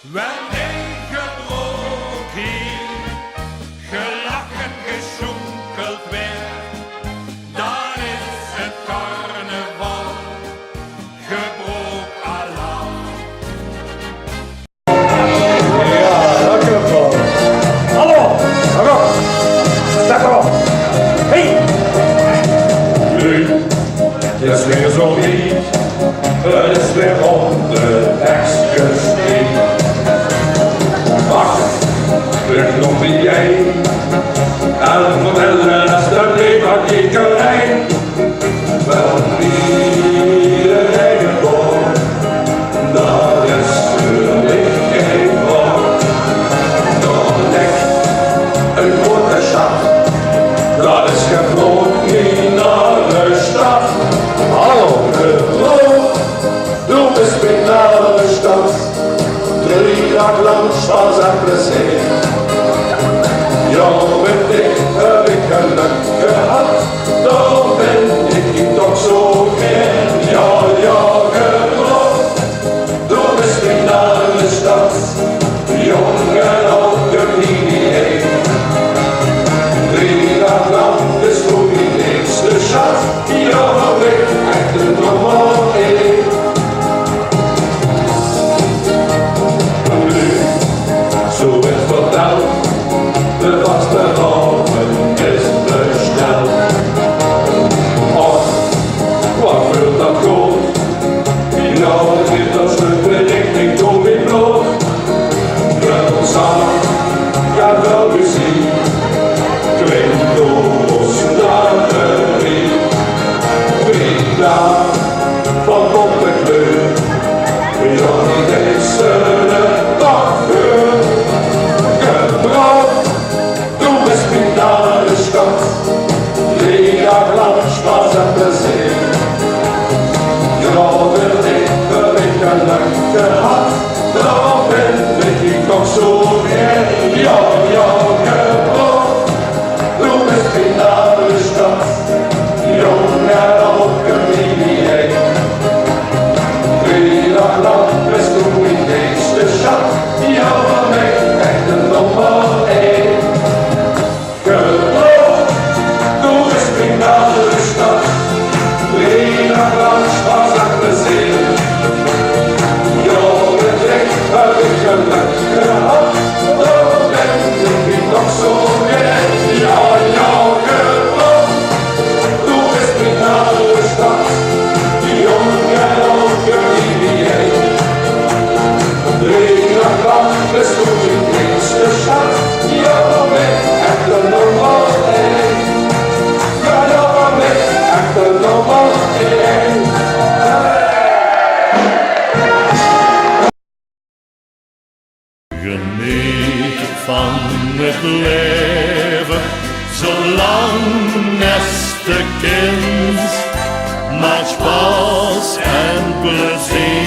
Wanneer gebroken hier, gelachen, gesjonkeld werd, dan is het carnaval, gebroken alarm. Ja, dat klopt wel. Hallo, hallo, dag op. Hey! Nu, het is weer zo niet, het is weer op de tekst gestiegen. Wacht, terug nog wie jij, en vertellen als de leverkiekerij. Wel iedereen gewoon, dat is een licht geen voor. Dan ligt een grote stad, dat is gewoon niet naar de stad. Hallo, geloof, doe eens mee naar de stad. 3 dagen lang spaas en plezier. Ja, met ik heb ik geluk gehad, dan ben ik toch zo geen. Ja, geloof, doe eens mee naar de stad. Jong en oud, de linie 3 dagen lang is voor die niks de schat. Ja, weet echt de nummer 1. Zo werd verteld, de vaste ronde is besteld. Och, wat wil dat goed? Nou, het is dat stuk de richting door wie bloot. Wel zang, ja wel muziek, klinkt doos naar de riet. 3 dagen van bonte kleur, ja niet eens een daggeur. Gebracht, doe eens mee naar de stad. 3 dagen lang spaas en plezier. Ja, wil ik geluk gehad, dan ben ik toch zo weer. Ja, gebracht, doe eens mee naar de stad. Jong en oud, geliefd. 3 dagen lang best goed in deze schat. Ja, van mij echt een nummer 1. Geloof, doe eens mee naar de stad. 3 dagen lang spaas en plezier. Ja, met ik heb ik geluk gehad, dan ben ik nog zo weer. Ja, geloof, doe eens mee naar de stad. Jong en oud, geliefd. 3 dagen lang best goed in deze stad. Ja, van mij echt een nummer 1. Ja, van mij echt een nummer 1. Geniet van het leven, zolang als de kind. Maak spaas en plezier.